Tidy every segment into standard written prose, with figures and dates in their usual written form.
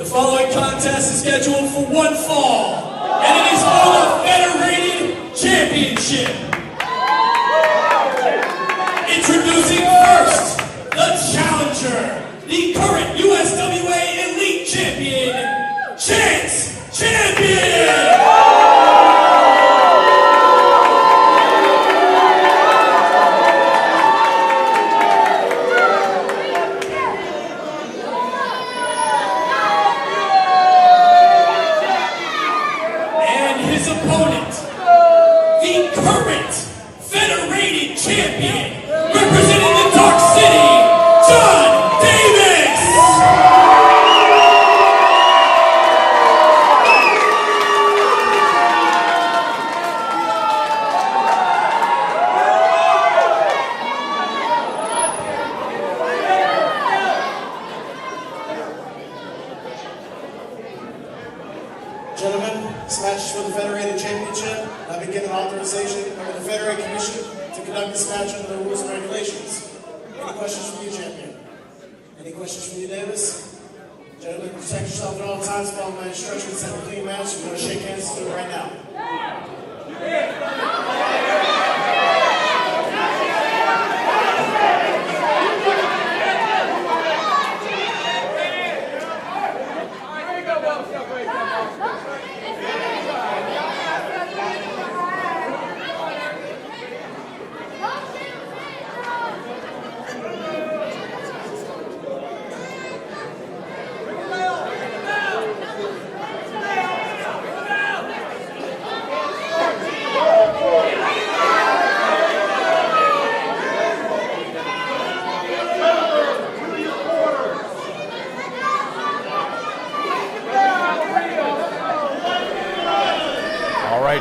The following contest is scheduled for one fall, and it is for the Federated Championship. Introducing first, the challenger, the current USWA Elite Champion, Chance Champion! Champion, representing the Dark City, Jon Davis! Gentlemen, this match is for the Federated Championship. I've been given authorization by the Federated Commission to conduct this match under the rules and regulations. Any questions from you, champion? Any questions from you, Davis? Gentlemen, protect yourself at all times, follow my instructions, have a clean match. We're going to shake hands to do it right now.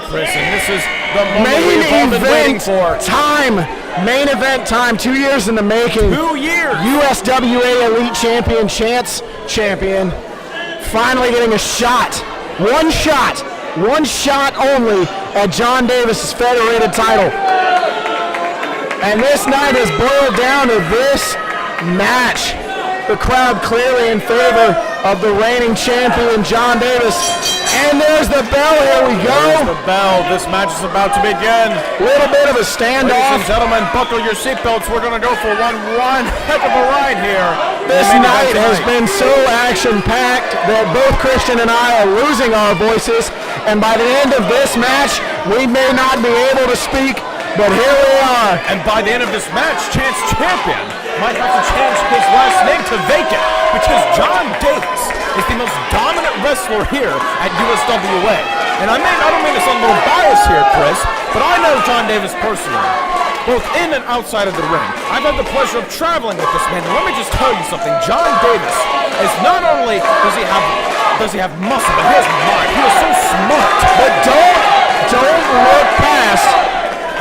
Chris, and this is the moment we've all been waiting for. Main event time, 2 years in the making. 2 years! USWA Elite Champion, Chance Champion, finally getting a shot. One shot only at Jon Davis' Federated title. And this night has boiled down to this match. The crowd clearly in favor of the reigning champion, Jon Davis. And there's the bell, here we go. There's the bell, this match is about to begin. Little bit of a standoff. Ladies and gentlemen, buckle your seatbelts. We're gonna go for one heck of a ride here. This night has been so action-packed that both Christian and I are losing our voices. And by the end of this match, we may not be able to speak, but here we are. And by the end of this match, Chance Champion might have to change his last name to Vacant, because Jon Davis is the most dominant wrestler here at USWA. And I don't mean to sound a little biased here, Chris, but I know Jon Davis personally, both in and outside of the ring. I've had the pleasure of traveling with this man, and let me just tell you something. Jon Davis is not only does he have muscle, but he has mind. He is so smart. But don't look past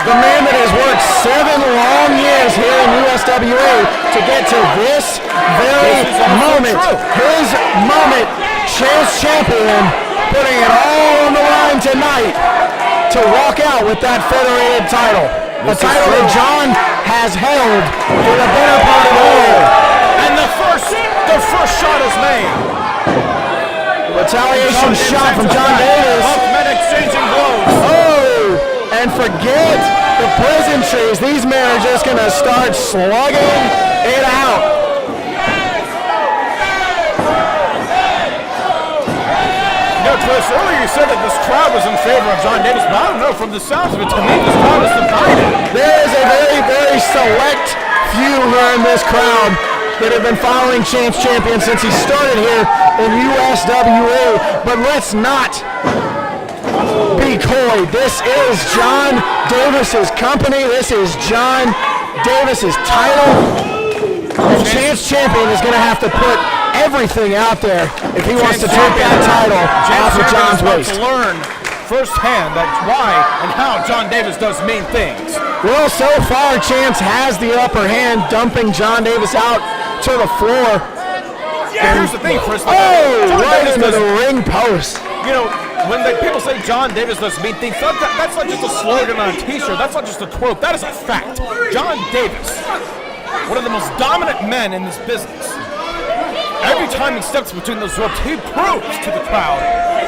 the man that has worked 7 long years here in USWA to get to this very moment. His moment, Chance Champion, putting it all on the line tonight to walk out with that Federated title. A title that Jon has held for the better part of the year. And the first shot is made. Retaliation shot from Jon Davis. Both men exchanging blows. And forget the pleasantries. These men are just going to start slugging it out. You know, Chris, earlier you said that this crowd was in favor of Jon Davis, but I don't know, from the sounds of it, to me, this crowd is divided. There is a very, very select few here in this crowd that have been following Chance Champion since he started here in USWA. But let's not be coy. This is Jon Davis's company. This is Jon Davis's title. And Chance Champion is going to have to put everything out there if he wants to take that title off of Jon's waist. To learn firsthand that's why and how Jon Davis does mean things. Well, so far Chance has the upper hand, dumping Jon Davis out to the floor. Yeah, here's the thing, Chris. Right into the ring post. You know, when people say Jon Davis does mean things, that's not just a slogan on a t-shirt. That's not just a quote. That is a fact. Jon Davis, one of the most dominant men in this business. every time he steps between those ropes, he proves to the crowd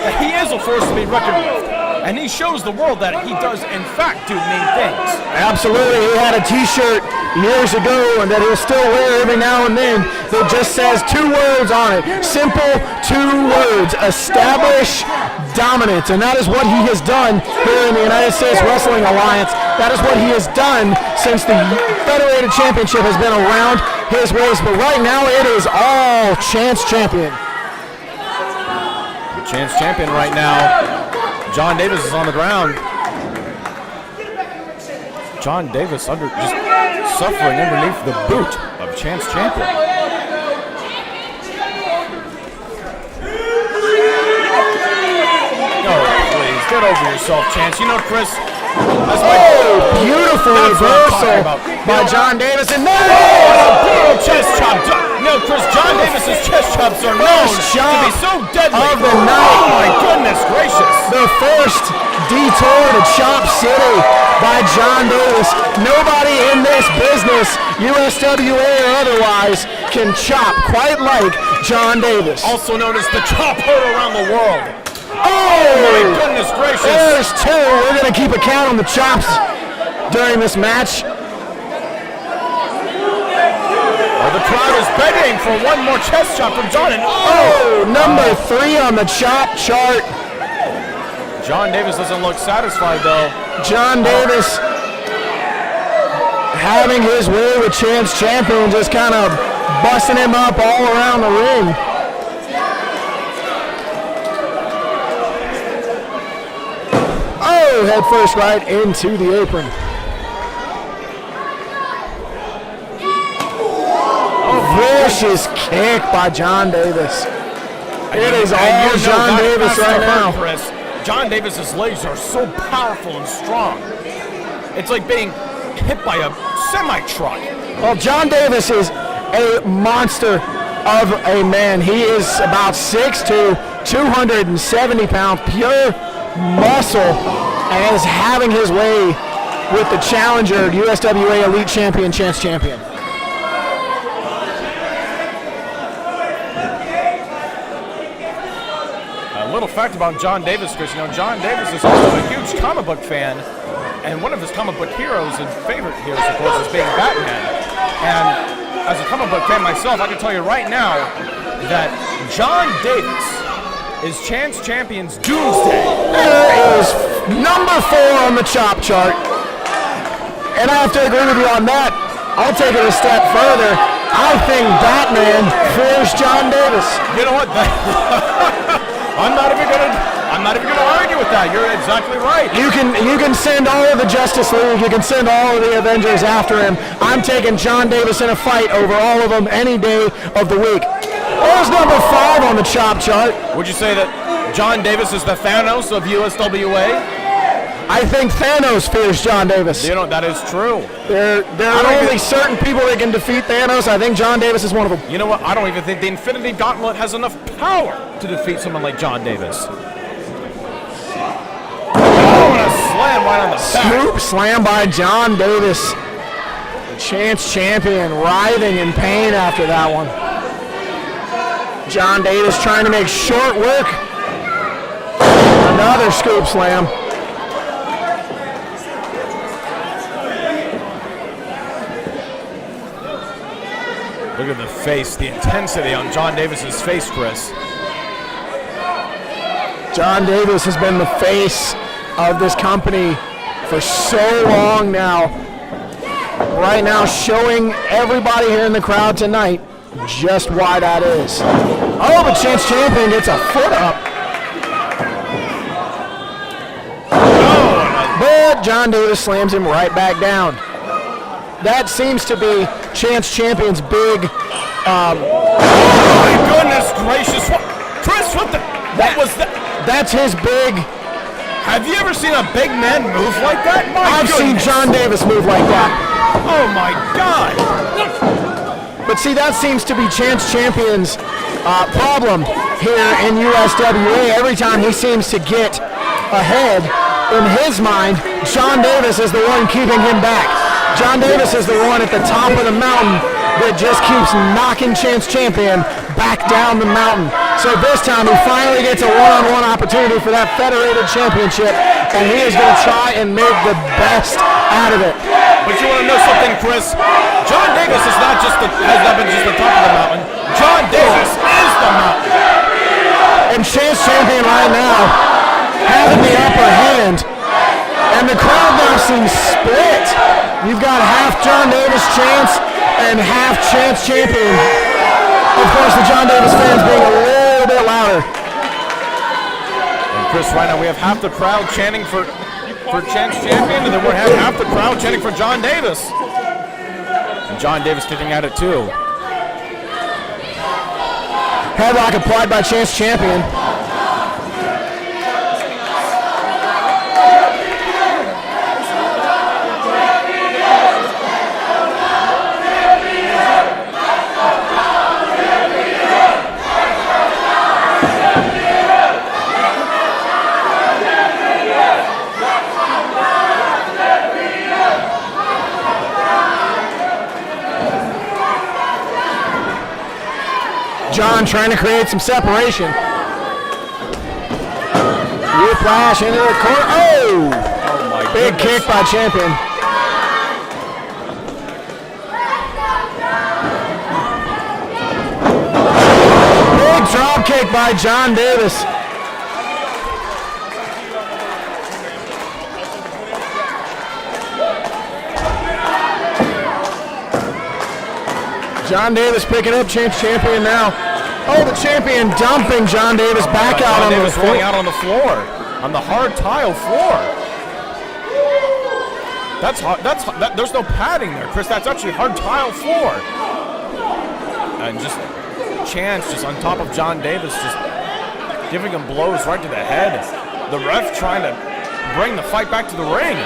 that he is a force to be reckoned with. And he shows the world that he does, in fact, do mean things. Absolutely. He had a t-shirt years ago and that he'll still wear every now and then that just says 2 words on it. Simple 2 words. Establish dominance. And that is what he has done here in the United States Wrestling Alliance. That is what he has done since the Federated Championship has been around his waist. But right now it is all Chance Champion. The Chance Champion right now. Jon Davis is on the ground. Jon Davis just suffering underneath the boot of Chance Champion. Oh, please, get over yourself, Chance. You know, Chris, beautiful reversal by Jon Davis. And a brutal chest chop. No, Chris, Jon Davis's chest chops are known to be so deadly. Of the night. Oh, my goodness gracious. The first detour to Chop City by Jon Davis. Nobody in this business, USWA or otherwise, can chop quite like Jon Davis. Also known as the chop heard around the world. Oh, my goodness gracious. There's 2. We're going to keep a count on the chops during this match. The crowd is begging for one more chest chop from Jon. And number 3 on the chop chart. Jon Davis doesn't look satisfied, though. Jon Davis having his way with Chance Champion, just kind of busting him up all around the ring. Oh, head first right into the apron. Vicious kick by Jon Davis. It is all Jon Davis right now. Chris, Jon Davis's legs are so powerful and strong. It's like being hit by a semi-truck. Well, Jon Davis is a monster of a man. He is about 6'2", 270 pounds, pure muscle, and is having his way with the challenger, USWA Elite Champion, Chance Champion. Little fact about Jon Davis, Chris. You know, Jon Davis is also a huge comic book fan, and one of his comic book heroes and favorite heroes, of course, is being Batman. And as a comic book fan myself, I can tell you right now that Jon Davis is Chance Champion's doomsday. There is number 4 on the chop chart, and I have to agree with you on that. I'll take it a step further. I think Batman fears Jon Davis. You know what? I'm not even gonna argue with that. You're exactly right. You can send all of the Justice League. You can send all of the Avengers after him. I'm taking Jon Davis in a fight over all of them any day of the week. There's number 5 on the chop chart. Would you say that Jon Davis is the Thanos of USWA? I think Thanos fears Jon Davis. You know, that is true. There are only certain people that can defeat Thanos. I think Jon Davis is one of them. You know what? I don't even think the Infinity Gauntlet has enough power to defeat someone like Jon Davis. Oh, and a slam right on the back. Scoop slam by Jon Davis. The Chance Champion writhing in pain after that one. Jon Davis trying to make short work. Another scoop slam. Look at the face, the intensity on Jon Davis's face, Chris. Jon Davis has been the face of this company for so long now. Right now, showing everybody here in the crowd tonight just why that is. Oh, but Chance Champion gets a foot up. But Jon Davis slams him right back down. That seems to be Chance Champion's big. Oh my goodness gracious! Chris, what was that? That's his big. Have you ever seen a big man move like that? I've seen Jon Davis move like that. Oh my God! But see, that seems to be Chance Champion's problem here in USWA. Every time he seems to get ahead, in his mind, Jon Davis is the one keeping him back. Jon Davis is the one at the top of the mountain that just keeps knocking Chance Champion back down the mountain. So this time he finally gets a one-on-one opportunity for that Federated Championship, and he is going to try and make the best out of it. But you want to know something, Chris? Jon Davis is not just has not been just the top of the mountain. Jon Davis is the mountain. And Chance Champion right now having the upper hand. And the crowd now seems split. You've got half Jon Davis Chance and half Chance Champion. Of course, the Jon Davis fans being a little bit louder. And Chris, right now we have half the crowd chanting for Chance Champion, and then we have half the crowd chanting for Jon Davis. And Jon Davis sticking at it too. Headlock applied by Chance Champion. Jon trying to create some separation. Whiplash into the corner. Oh! My Big goodness. kick by Champion. Big drop kick by Jon Davis. Jon Davis picking up Chance Champion now. Oh, the Champion dumping Jon Davis back out Jon on Davis the rolling floor. out on the floor, on the hard tile floor. There's no padding there, Chris. That's actually hard tile floor. And just Chance just on top of Jon Davis, just giving him blows right to the head. The ref trying to bring the fight back to the ring.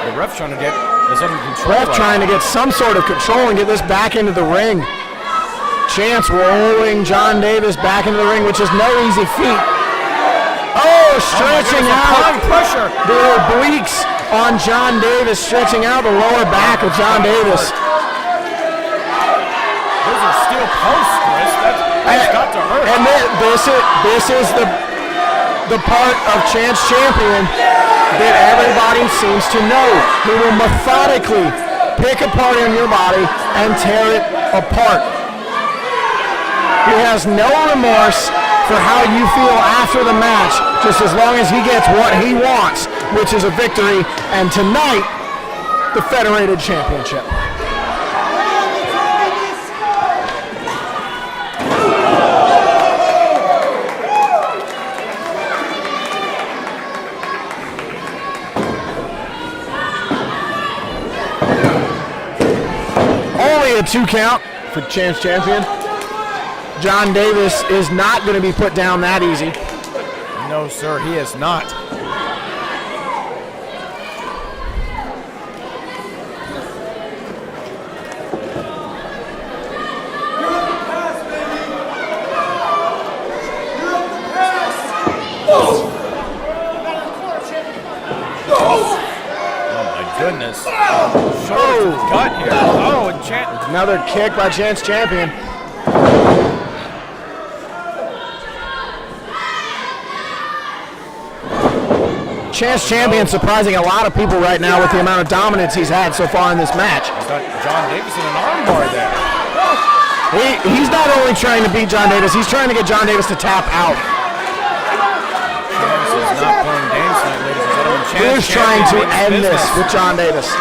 The ref trying to get this under control. Ref trying to get some sort of control and get this back into the ring. Chance rolling Jon Davis back into the ring, which is no easy feat. Oh, stretching out. Pressure. The obliques on Jon Davis, stretching out the lower back of Jon Davis. Those are steel posts, Chris. That's got to hurt. And this is the part of Chance Champion that everybody seems to know. He will methodically pick a part in your body and tear it apart. He has no remorse for how you feel after the match, just as long as he gets what he wants, which is a victory, and tonight, the Federated Championship. A 2 count for Chance Champion. Jon Davis is not going to be put down that easy. No, sir, he is not. Goodness. Shoulder to the gut here. Oh, and another kick by Chance Champion. Chance Champion surprising a lot of people right now with the amount of dominance he's had so far in this match. He's got Jon Davis in an armbar there. He's not only trying to beat Jon Davis, he's trying to get Jon Davis to tap out. Chance is not playing games tonight, ladies and gentlemen. He's trying to end this with Jon Davis.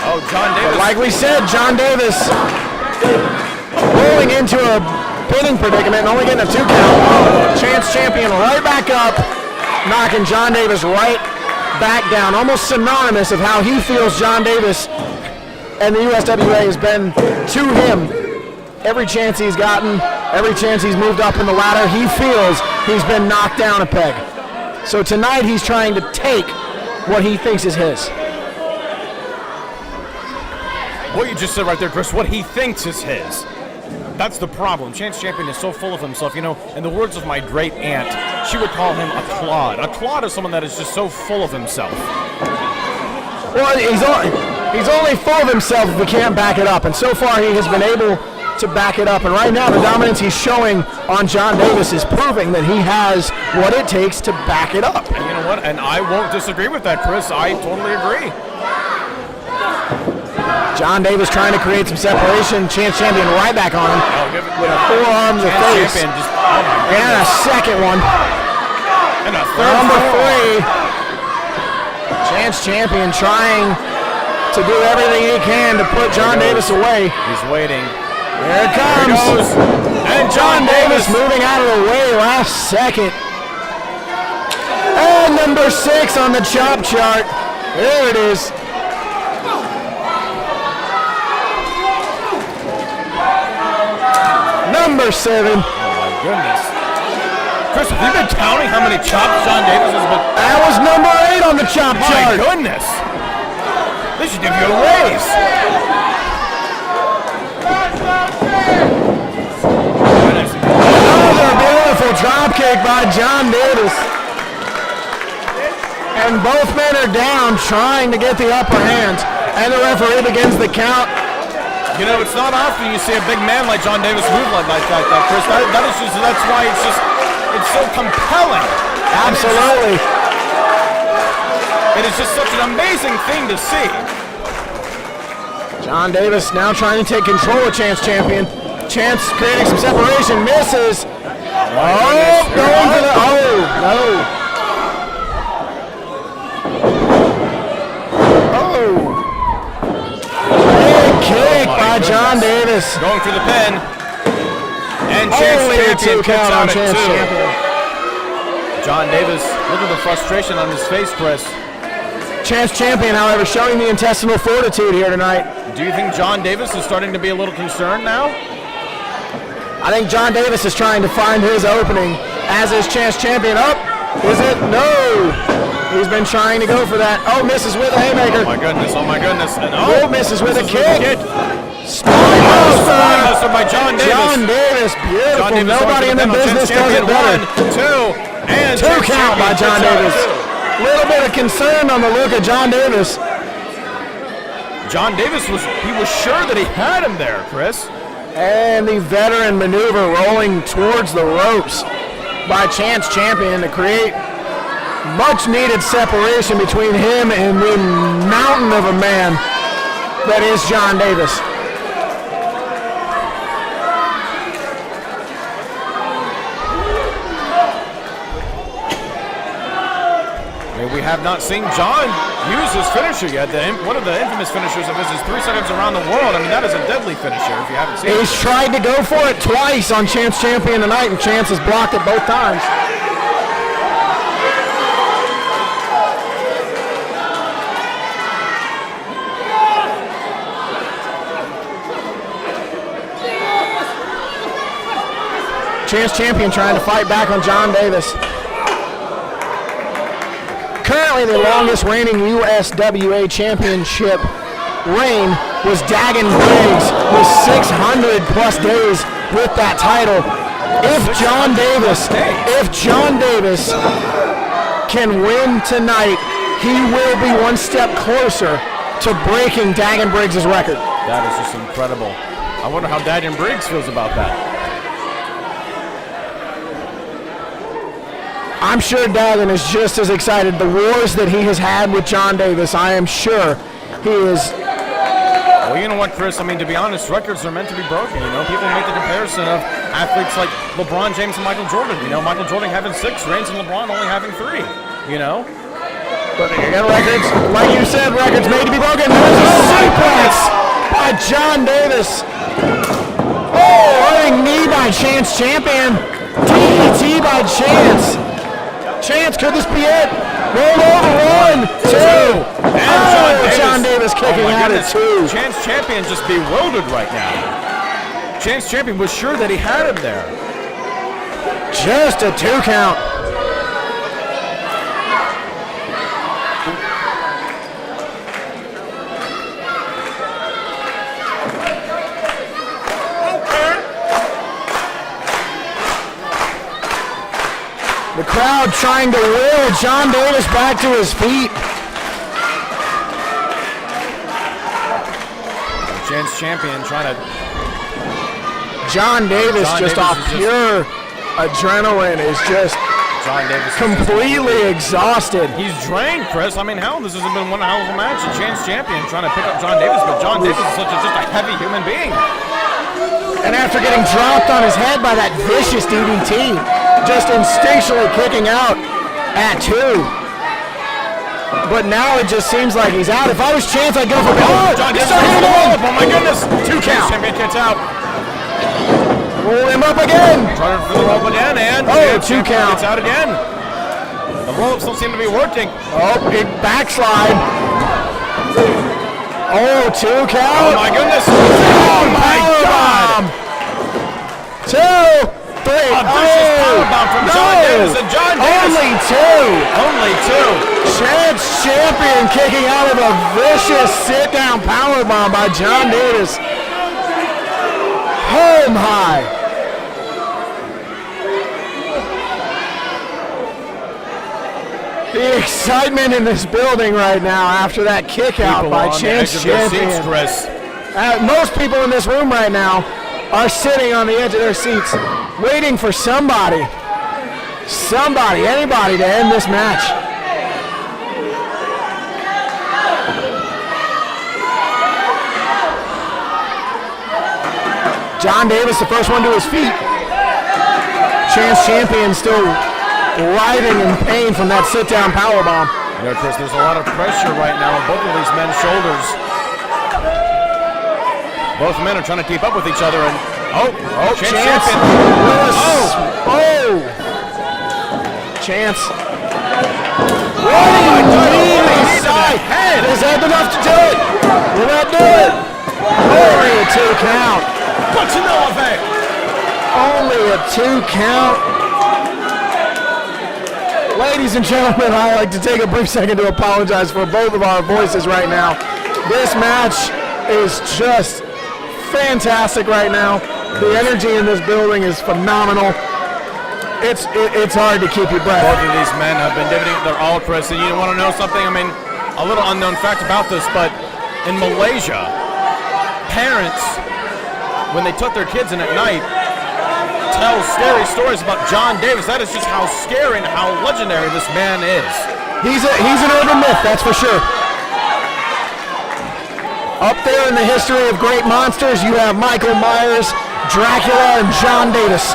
Oh, Jon Davis. But like we said, Jon Davis rolling into a pinning predicament and only getting a 2 count. Chance Champion right back up, knocking Jon Davis right back down. Almost synonymous of how he feels Jon Davis and the USWA has been to him. Every chance he's gotten, every chance he's moved up in the ladder, he feels he's been knocked down a peg. So tonight he's trying to take what he thinks is his. What you just said right there, Chris, what he thinks is his. That's the problem. Chance Champion is so full of himself. You know, in the words of my great aunt, she would call him a clod. A clod is someone that is just so full of himself. Well, He's only full of himself if he can't back it up, and so far he has been able to back it up. And right now, the dominance he's showing on Jon Davis is proving that he has what it takes to back it up. And you know what? And I won't disagree with that, Chris. I totally agree. Jon Davis trying to create some separation. Chance Champion right back on him with a forearm to the face. And a second one. And a third. Number 3. Chance Champion trying to do everything he can to put Jon Davis away. He's waiting. There it comes. There it goes. And Jon Davis moving out of the way last second. And number 6 on the chop chart. There it is. Number 7. Oh my goodness. Chris, have you been counting how many chops Jon Davis has been? That was number 8 on the chop chart. My goodness. They should give you a raise. Another beautiful drop kick by Jon Davis. And both men are down trying to get the upper hand. And the referee begins the count. You know, it's not often you see a big man like Jon Davis move like that, Chris. That's why it's so compelling. Absolutely. It is just such an amazing thing to see. Jon Davis now trying to take control of Chance Champion. Chance creating some separation, misses. Oh, going for the, no. Kick by Jon Davis. Going for the pin. And Chance Champion kicks out at 2. Jon Davis, look at the frustration on his face, Chris. Chance Champion, however, showing the intestinal fortitude here tonight. Do you think Jon Davis is starting to be a little concerned now? I think Jon Davis is trying to find his opening, as is Chance Champion. Up, is it? No. He's been trying to go for that. Oh, misses with a haymaker. Oh my goodness, oh my goodness. And misses with a kick. Spinebuster by Jon Davis. Jon Davis, beautiful. Jon Davis. Nobody in the business does it better. 1, 2, and 2 count by Jon Davis. A little bit of concern on the look of Jon Davis. Jon Davis was sure that he had him there, Chris. And the veteran maneuver rolling towards the ropes by Chance Champion to create much needed separation between him and the mountain of a man that is Jon Davis. We have not seen Jon use his finisher yet. One of the infamous finishers of his is 3 seconds around the world. I mean, that is a deadly finisher if you haven't seen it. He's tried to go for it twice on Chance Champion tonight, and Chance has blocked it both times. Chance Champion trying to fight back on Jon Davis. Currently the longest reigning USWA Championship reign was Dagan Briggs with 600 plus days with that title. If Jon Davis can win tonight, he will be one step closer to breaking Dagan Briggs' record. That is just incredible. I wonder how Dagan Briggs feels about that. I'm sure Dagan is just as excited. The wars that he has had with Jon Davis, I am sure he is. Well, you know what, Chris? I mean, to be honest, records are meant to be broken. You know, people make the comparison of athletes like LeBron James and Michael Jordan. You know, Michael Jordan having 6 reigns and LeBron only having 3. You know? But again, records, like you said, records made to be broken. There's a suplex by Jon Davis. Oh, running knee by Chance Champion. DDT by Chance. Chance, could this be it? Roll over, 1, 2. And Jon Davis kicking out at 2. Chance Champion just bewildered right now. Chance Champion was sure that he had him there. Just a 2 count. The crowd trying to will Jon Davis back to his feet. Chance champion trying to... Jon Davis just off pure adrenaline is just completely exhausted. He's drained, Chris. I mean, hell, this hasn't been one hell of a match. A Chance champion trying to pick up Jon Davis, but Jon Davis is just a heavy human being. And after getting dropped on his head by that vicious DDT, just instinctually kicking out at 2. But now it just seems like he's out. If I was Chance, I'd go for it. Oh, Jon Davis on the roll. Oh my goodness. 2 count. Champion gets out. Roll him up again. Trying for the roll again, and 2 count. Gets out again. The roll-ups don't seem to be working. Oh, big backslide. Oh, 2 count. Oh my goodness. Oh my God. 2, 3. A vicious powerbomb from Jon Davis, and Jon Davis. Only 2. Chance champion kicking out of a vicious sit-down powerbomb by Jon Davis. Home high. The excitement in this building right now after that kick out by Chance champion. Most people in this room right now are sitting on the edge of their seats waiting for anybody to end this match. Jon Davis, the first one to his feet. Chance champion still writhing in pain from that sit-down powerbomb. You know, Chris, there's a lot of pressure right now on both of these men's shoulders. Both men are trying to keep up with each other, and Chance champion. Chance. Is that enough to do it? Will that do it? Only a 2 count. Only a 2 count. Ladies and gentlemen, I'd like to take a brief second to apologize for both of our voices right now. This match is just fantastic right now. The energy in this building is phenomenal. It's hard to keep your breath. Both of these men have been giving it their all, Chris. And you want to know something? I mean, a little unknown fact about this, but in Malaysia, parents, when they took their kids in at night, tell scary stories about Jon Davis. That is just how scary and how legendary this man is. He's an urban myth, that's for sure. Up there in the history of great monsters, you have Michael Myers, Dracula, and Jon Davis.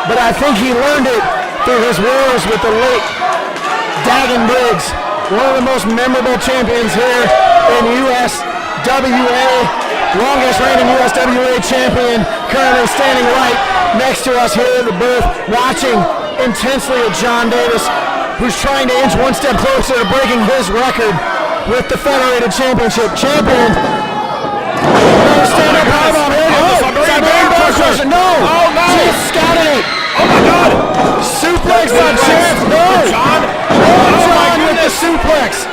But I think he learned it through his wars with the late Dagon Briggs, one of the most memorable champions here in USWA, longest reigning USWA champion, currently standing right next to us here at the booth, watching intensely at Jon Davis, who's trying to inch one step closer to breaking his record with the Federated Championship champion. Stand up, powerbomb here. No! Oh no! He's scouting it! Oh my God! Suplex by Chance! No! Jon! Jon with the suplex!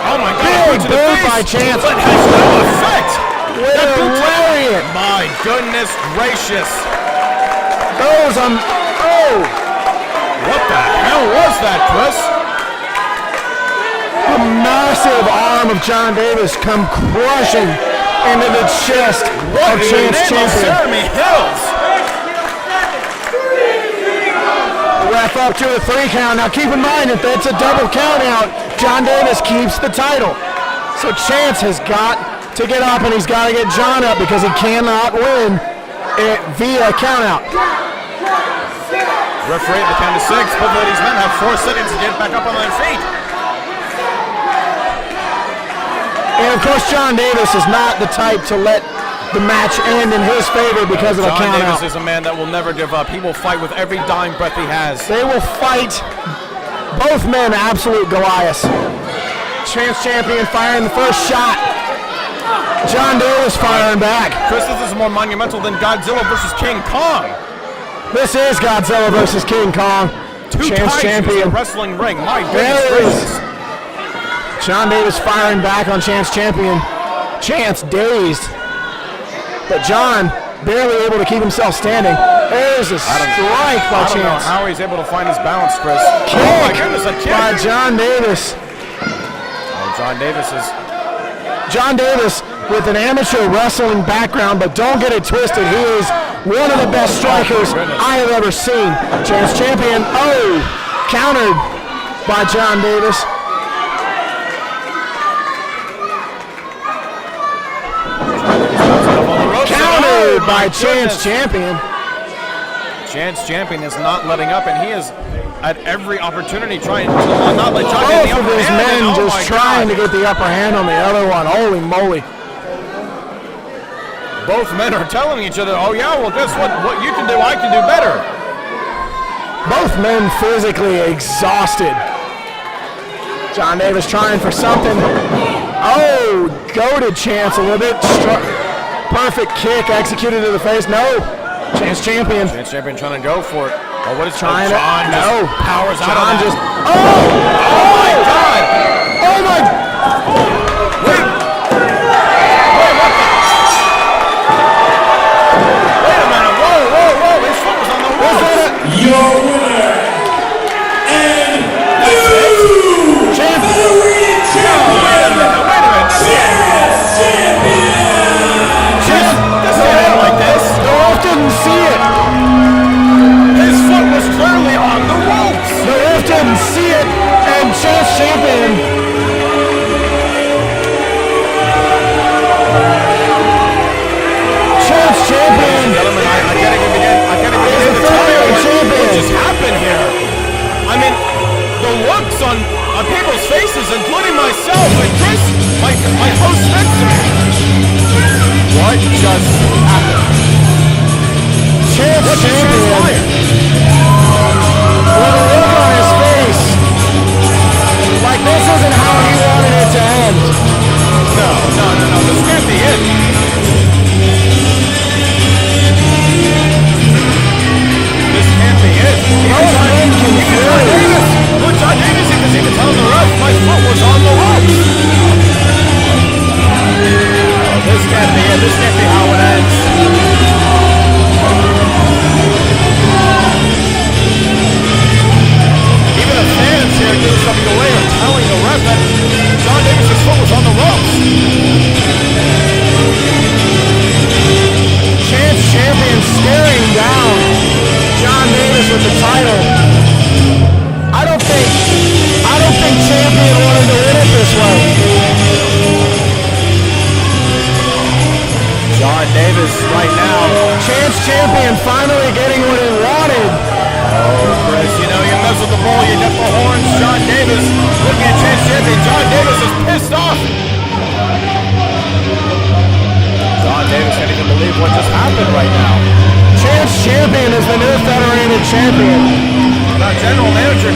Oh my God! Big move by Chance! But has no effect! With a lariat! My goodness gracious! Goes on... Oh! What the hell was that, Chris? The massive arm of Jon Davis come crushing into the chest of Chance champion. Jeremy Hills. Ref up to a 3 count. Now keep in mind, if it's a double count out, Jon Davis keeps the title. So Chance has got to get up, and he's got to get Jon up because he cannot win it via count out. Referee at the count of 6. Both of these men have 4 seconds to get back up on their feet. And of course, Jon Davis is not the type to let the match end in his favor because of a count out. Jon Davis is a man that will never give up. He will fight with every dying breath he has. They will fight. Both men absolute Goliaths. Chance champion firing the first shot. Jon Davis firing back. Chris, this is more monumental than Godzilla versus King Kong. This is Godzilla versus King Kong. Chance champion. In a wrestling ring. My goodness gracious. Jon Davis firing back on Chance champion. Chance dazed. But Jon barely able to keep himself standing. There's a strike by Chance. I don't know how he's able to find his balance, Chris. Kick oh my goodness, a kick by Jon Davis. Jon Davis with an amateur wrestling background, but don't get it twisted. He is one of the best strikers I have ever seen. Chance champion, countered by Jon Davis. Countered by Chance champion. Chance champion is not letting up, and he is at every opportunity trying to not let Jon get the upper hand. Both of his men just trying to get the upper hand on the other one. Holy moly. Both men are telling each other, oh yeah, well guess what you can do, I can do better. Both men physically exhausted. Jon Davis trying for something. Oh, goaded Chance a little bit. Perfect kick executed to the face. No. Chance champion. Chance champion trying to go for it. Oh, what is trying Jon to? No. Powers out Jon of just. Oh my God! Oh my! Wait, what the? Wait a minute! Whoa! His foot was on the ropes. Your winner and new Federated champion, Chance champion. This can't end like this. The ref didn't see it. His foot was clearly on the ropes. The ref didn't see it, and Chance champion. Chance champion. Gentlemen, I gotta begin to tell you what just happened here. I mean, the looks on people's faces, including myself and Chris, my host next to me. What just happened? Chance What just champion. transpired? With a look on his face, like this isn't how he wanted it to end. No, this can't be it. This can't be it. Both men can feel it. Look, Jon Davis even seemed to tell the ref my foot was on the ropes. Oh, this can't be it. This can't be how it ends. Even the fans here at USWA are telling the ref that Jon Davis' foot was on the ropes. Chance champion staring down Jon Davis with the title. I don't think champion wanted to win it this way. Jon Davis right now. Chance champion finally getting what he wanted. Oh, Chris, you mess with the bull, you get the horns. Jon Davis looking at Chance champion. Jon Davis is pissed off. Jon Davis can't even believe what just happened right now. Chance champion is the new Federated champion. General Manager